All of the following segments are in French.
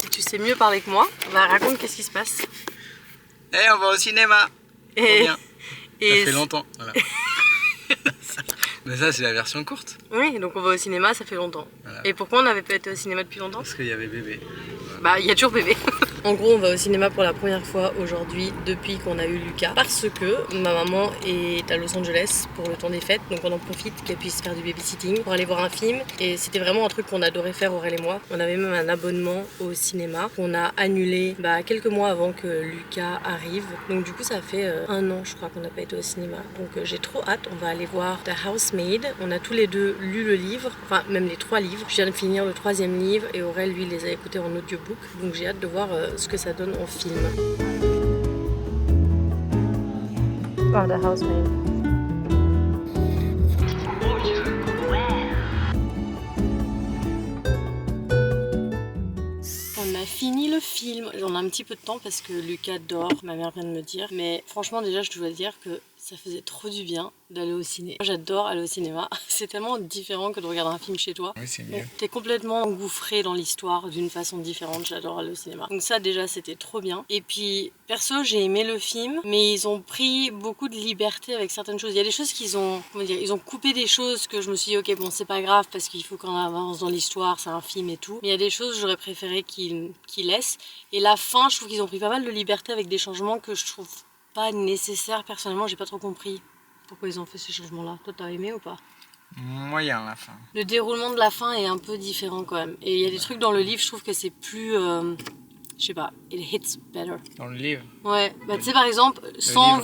si tu sais mieux parler que moi, raconte qu'est-ce qui se passe. Eh, on va au cinéma. Et, Bien. et Ça fait longtemps. Voilà. Mais ça, c'est la version courte. Oui, donc on va au cinéma, ça fait longtemps. Voilà. Et pourquoi on n'avait pas été au cinéma depuis longtemps? Parce qu'il y avait bébé. Bah, il y a toujours bébé. En gros, on va au cinéma pour la première fois aujourd'hui depuis qu'on a eu Lucas. Parce que ma maman est à Los Angeles pour le temps des fêtes. Donc on en profite qu'elle puisse faire du babysitting pour aller voir un film. Et c'était vraiment un truc qu'on adorait faire, Aurel et moi. On avait même un abonnement au cinéma qu'on a annulé quelques mois avant que Lucas arrive. Donc du coup, ça fait 1 an, je crois, qu'on n'a pas été au cinéma. Donc j'ai trop hâte. On va aller voir The Housemaid. On a tous les deux lu le livre. Enfin, même les 3 livres. Je viens de finir le 3e livre et Aurel, lui, les a écoutés en audiobook. Donc j'ai hâte de voir ce que ça donne en film. Voir The Housemaid. On a fini le film. On a un petit peu de temps parce que Lucas dort, ma mère vient de me dire. Mais franchement, déjà, je dois dire que ça faisait trop du bien d'aller au ciné. Moi, j'adore aller au cinéma. C'est tellement différent que de regarder un film chez toi. Oui, c'est mieux. T'es complètement engouffré dans l'histoire d'une façon différente. J'adore aller au cinéma. Donc ça, déjà, c'était trop bien. Et puis, perso, j'ai aimé le film, mais ils ont pris beaucoup de liberté avec certaines choses. Il y a des choses qu'ils ont, ils ont coupé des choses que je me suis dit, ok, bon, c'est pas grave parce qu'il faut qu'on avance dans l'histoire, c'est un film et tout. Mais il y a des choses, j'aurais préféré qu'ils laissent. Et la fin, je trouve qu'ils ont pris pas mal de liberté avec des changements que je trouve pas nécessaire. Personnellement, j'ai pas trop compris pourquoi ils ont fait ces changements là. Toi, t'as aimé ou pas? Moyen la fin. Le déroulement de la fin est un peu différent quand même, et il y a des trucs dans le livre, je trouve que c'est plus je sais pas, it hits better Dans le livre. Ouais, tu sais, par exemple, sans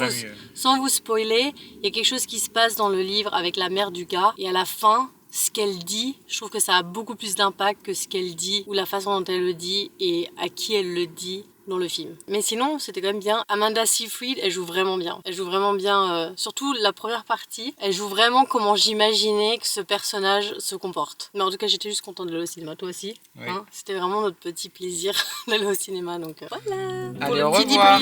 vous spoiler, il y a quelque chose qui se passe dans le livre avec la mère du gars, et à la fin, ce qu'elle dit, je trouve que ça a beaucoup plus d'impact que ce qu'elle dit ou la façon dont elle le dit et à qui elle le dit dans le film. Mais sinon, c'était quand même bien. Amanda Seyfried, elle joue vraiment bien. Elle joue vraiment bien, surtout la première partie. Elle joue vraiment comment j'imaginais que ce personnage se comporte. Mais en tout cas, j'étais juste contente d'aller au cinéma. Toi aussi, oui. Hein, c'était vraiment notre petit plaisir d'aller au cinéma. Donc voilà. Allez, au revoir.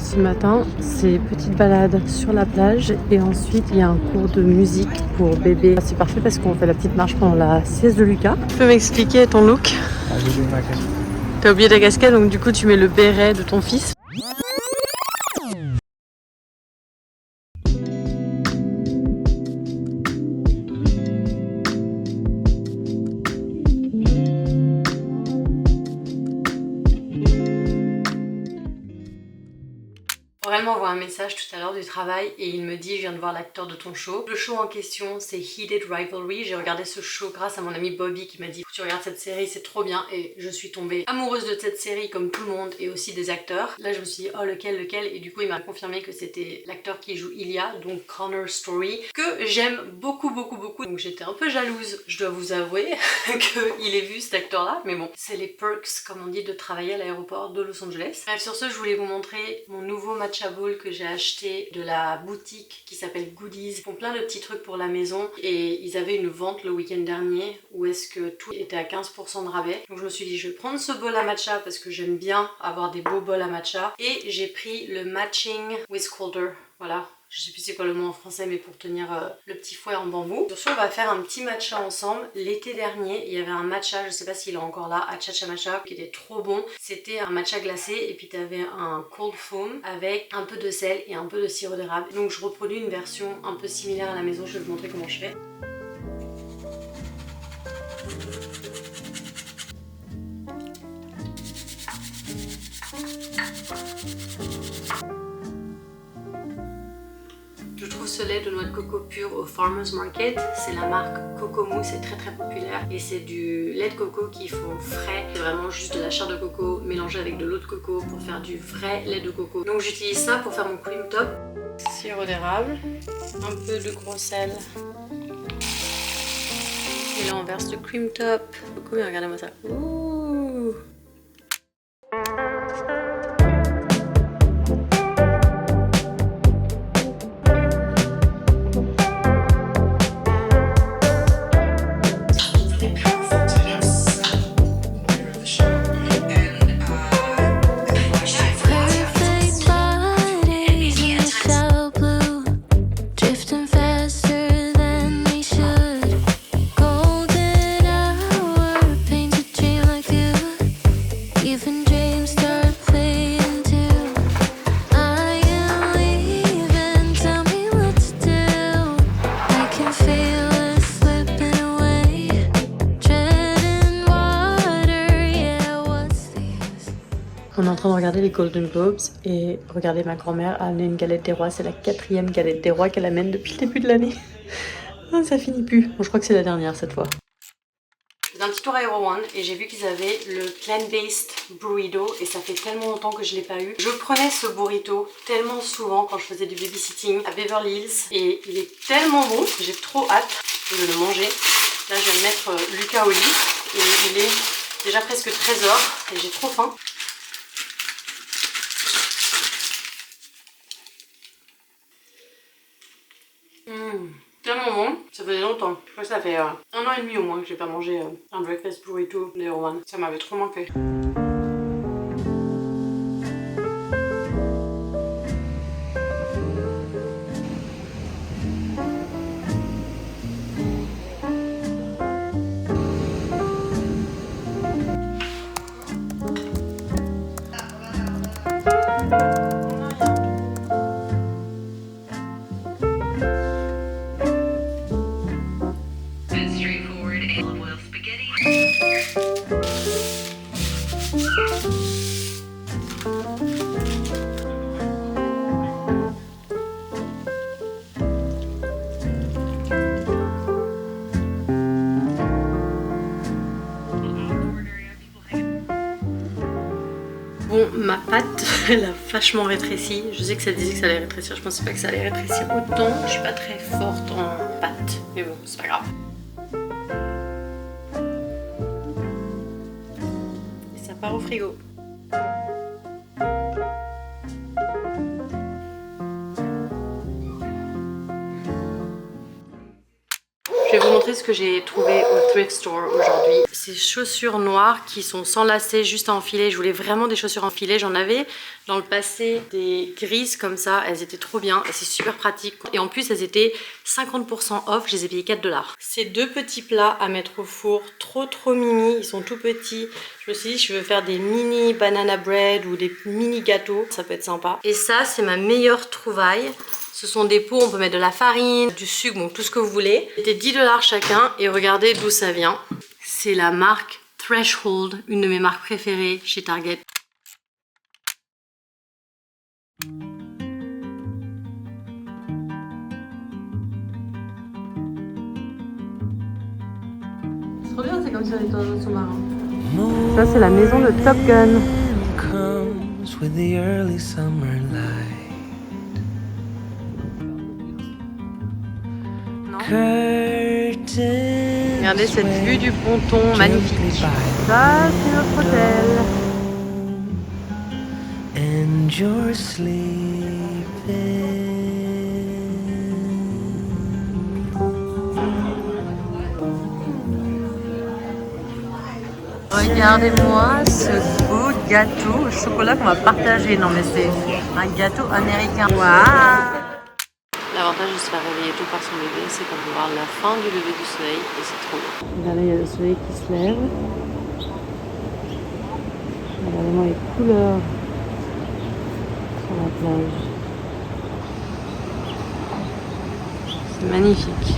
Ce matin, c'est petite balade sur la plage et ensuite il y a un cours de musique pour bébé. C'est parfait parce qu'on fait la petite marche pendant la sieste de Lucas. Tu peux m'expliquer ton look? J'ai oublié ma casquette. T'as oublié ta casquette, donc du coup tu mets le béret de ton fils. Aurel m'envoie un message tout à l'heure du travail et il me dit: je viens de voir l'acteur de ton show. Le show en question, c'est Heated Rivalry. J'ai regardé ce show grâce à mon ami Bobby qui m'a dit: tu regardes cette série, c'est trop bien. Et je suis tombée amoureuse de cette série comme tout le monde et aussi des acteurs. Là je me suis dit: oh, lequel? Et du coup il m'a confirmé que c'était l'acteur qui joue Ilya, donc Connor Story, que j'aime beaucoup. Donc j'étais un peu jalouse, je dois vous avouer, qu'il ait vu cet acteur là. Mais bon, c'est les perks, comme on dit, de travailler à l'aéroport de Los Angeles. Bref, sur ce, je voulais vous montrer mon nouveau matcha bowl que j'ai acheté de la boutique qui s'appelle Goodies. Ils font plein de petits trucs pour la maison et ils avaient une vente le week-end dernier où est-ce que tout était à 15% de rabais. Donc je me suis dit: je vais prendre ce bol à matcha parce que j'aime bien avoir des beaux bols à matcha, et j'ai pris le matching whisk holder. Voilà, je sais plus c'est quoi le mot en français, mais pour tenir le petit fouet en bambou. Sur ce, on va faire un petit matcha ensemble. L'été dernier, il y avait un matcha, je sais pas s'il est encore là, à Chacha Matcha, qui était trop bon. C'était un matcha glacé et puis t'avais un cold foam avec un peu de sel et un peu de sirop d'érable. Donc je reproduis une version un peu similaire à la maison, je vais vous montrer comment je fais. Je trouve ce lait de noix de coco pur au Farmers Market. C'est la marque Cocomou, c'est très populaire. Et c'est du lait de coco qu'ils font frais. C'est vraiment juste de la chair de coco mélangée avec de l'eau de coco pour faire du vrai lait de coco. Donc j'utilise ça pour faire mon cream top. Sirop d'érable, un peu de gros sel. Et là on verse le cream top. Coco, regardez-moi ça. Ouh. Drifting faster than we should. Golden hour. train de regarder les Golden Globes et regardez, ma grand-mère a amené une galette des rois. C'est la 4e galette des rois qu'elle amène depuis le début de l'année. Ça finit plus. Bon, je crois que c'est la dernière cette fois. J'ai un petit tour à Hero One et j'ai vu qu'ils avaient le plant-based burrito et ça fait tellement longtemps que je l'ai pas eu. Je prenais ce burrito tellement souvent quand je faisais du babysitting à Beverly Hills et il est tellement bon que j'ai trop hâte de le manger. Là je viens de mettre Lucas au lit et il est déjà presque 13h et j'ai trop faim. Tellement bon, ça faisait longtemps. Je crois que ça fait 1 an et demi au moins que j'ai pas mangé un breakfast burrito de Hero One. Ça m'avait trop manqué. Bon, ma pâte, elle a vachement rétréci. Je sais que ça disait que ça allait rétrécir. Je pensais pas que ça allait rétrécir autant. Je suis pas très forte en pâte. Mais bon, c'est pas grave. Et ça part au frigo. Je vais vous montrer ce que j'ai trouvé au thrift store aujourd'hui. Ces chaussures noires qui sont sans lacets, juste à enfiler. Je voulais vraiment des chaussures enfilées. J'en avais dans le passé des grises comme ça. Elles étaient trop bien et c'est super pratique. Et en plus, elles étaient 50% off. Je les ai payées 4 $. Ces deux petits plats à mettre au four, trop mimi. Ils sont tout petits. Je me suis dit, je veux faire des mini banana bread ou des mini gâteaux. Ça peut être sympa. Et ça, c'est ma meilleure trouvaille. Ce sont des pots, on peut mettre de la farine, du sucre, bon tout ce que vous voulez. C'était 10 $ chacun et regardez d'où ça vient. C'est la marque Threshold, une de mes marques préférées chez Target. C'est trop bien, c'est comme si on était dans un sous-marin. Ça c'est la maison de Top Gun. Regardez cette vue du ponton magnifique. Ça, c'est notre hôtel. Regardez-moi ce beau gâteau au chocolat qu'on va partager. Non mais c'est un gâteau américain. Waouh! L'avantage de se faire réveiller tôt par son bébé, c'est qu'on peut voir la fin du lever du soleil et c'est trop beau. Regardez, il y a le soleil qui se lève. Regardez-moi les couleurs sur la plage. C'est magnifique.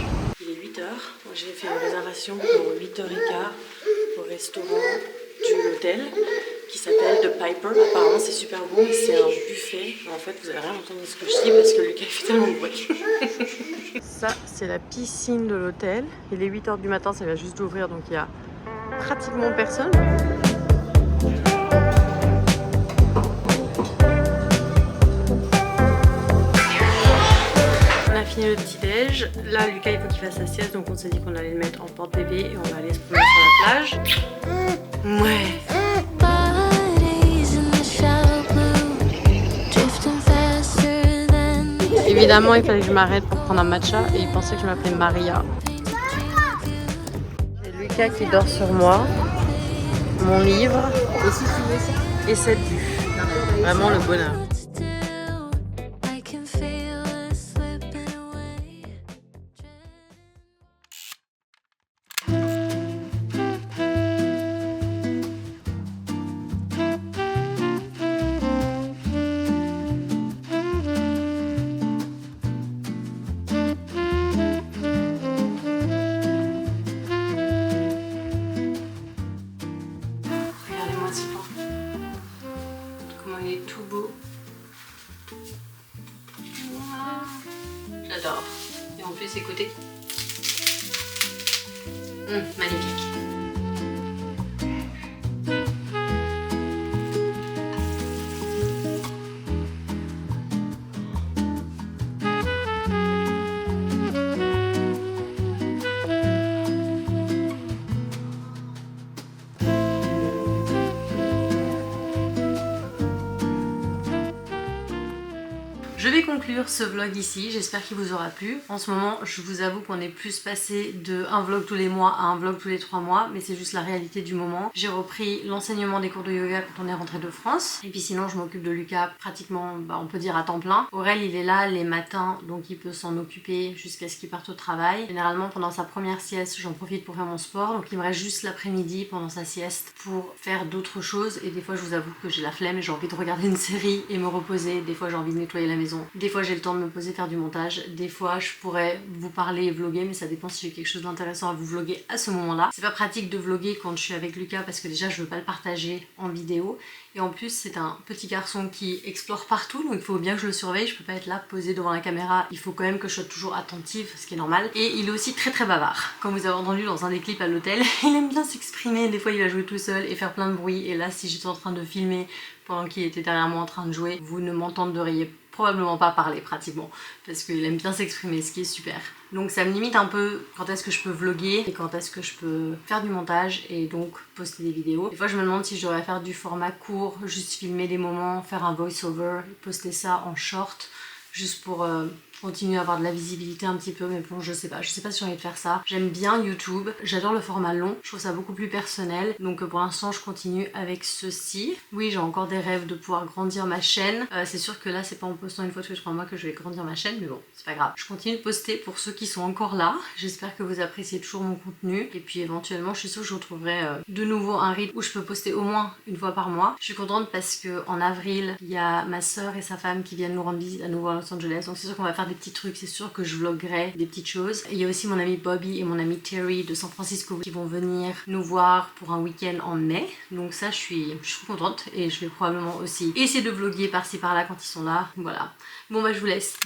Il est 8h. Moi j'ai fait une réservation pour 8h15 au restaurant de l'hôtel qui s'appelle The Piper. Apparemment c'est super bon, c'est un buffet. En fait vous allez rien entendre de ce que je dis parce que Lucas fait tellement de bruit. Ça c'est la piscine de l'hôtel. Il est 8h du matin, ça vient juste d'ouvrir donc il y a pratiquement personne. On a fini le petit déj. Là Lucas il faut qu'il fasse sa sieste donc on s'est dit qu'on allait le mettre en porte-bébé et on allait se promener sur la plage. Ouais. Évidemment, il fallait que je m'arrête pour prendre un matcha et il pensait que je m'appelais Maria. J'ai Lucas qui dort sur moi, mon livre et cette vue. Vraiment le bonheur. plus écouter. Magnifique. Je vais conclure ce vlog ici, j'espère qu'il vous aura plu. En ce moment, je vous avoue qu'on est plus passé de un vlog tous les mois à un vlog tous les 3 mois, mais c'est juste la réalité du moment. J'ai repris l'enseignement des cours de yoga quand on est rentré de France, et puis sinon je m'occupe de Lucas pratiquement, on peut dire à temps plein. Aurel il est là les matins, donc il peut s'en occuper jusqu'à ce qu'il parte au travail. Généralement pendant sa première sieste, j'en profite pour faire mon sport, donc il me reste juste l'après-midi pendant sa sieste pour faire d'autres choses, et des fois je vous avoue que j'ai la flemme et j'ai envie de regarder une série et me reposer, des fois j'ai envie de nettoyer la maison. Des fois j'ai le temps de me poser faire du montage, des fois je pourrais vous parler et vlogger, mais ça dépend si j'ai quelque chose d'intéressant à vous vlogger à ce moment-là. C'est pas pratique de vlogger quand je suis avec Lucas parce que déjà je veux pas le partager en vidéo, et en plus c'est un petit garçon qui explore partout, donc il faut bien que je le surveille, je peux pas être là posée devant la caméra, il faut quand même que je sois toujours attentive, ce qui est normal. Et il est aussi très bavard. Comme vous avez entendu dans un des clips à l'hôtel, il aime bien s'exprimer, des fois il va jouer tout seul et faire plein de bruit, et là si j'étais en train de filmer pendant qu'il était derrière moi en train de jouer, vous ne m'entendriez probablement pas parler pratiquement, parce qu'il aime bien s'exprimer, ce qui est super. Donc ça me limite un peu quand est-ce que je peux vlogger et quand est-ce que je peux faire du montage et donc poster des vidéos. Des fois je me demande si je devrais faire du format court, juste filmer des moments, faire un voice-over, poster ça en short, juste pour continuer à avoir de la visibilité un petit peu, mais bon je sais pas si j'ai envie de faire ça. J'aime bien YouTube, j'adore le format long, je trouve ça beaucoup plus personnel, donc pour l'instant je continue avec ceci. Oui, j'ai encore des rêves de pouvoir grandir ma chaîne, c'est sûr que là c'est pas en postant une fois tous les 3 mois que je vais grandir ma chaîne, mais bon c'est pas grave. Je continue de poster pour ceux qui sont encore là, j'espère que vous appréciez toujours mon contenu, et puis éventuellement je suis sûre que je retrouverai de nouveau un rythme où je peux poster au moins une fois par mois. Je suis contente parce que en avril il y a ma soeur et sa femme qui viennent nous rendre visite à nouveau à Los Angeles, donc c'est sûr qu'on va faire des petits trucs, c'est sûr que je vloggerai des petites choses. Et il y a aussi mon ami Bobby et mon ami Terry de San Francisco qui vont venir nous voir pour un week-end en mai, donc ça je suis contente, et je vais probablement aussi essayer de vlogger par-ci par-là quand ils sont là. Voilà, bon bah je vous laisse.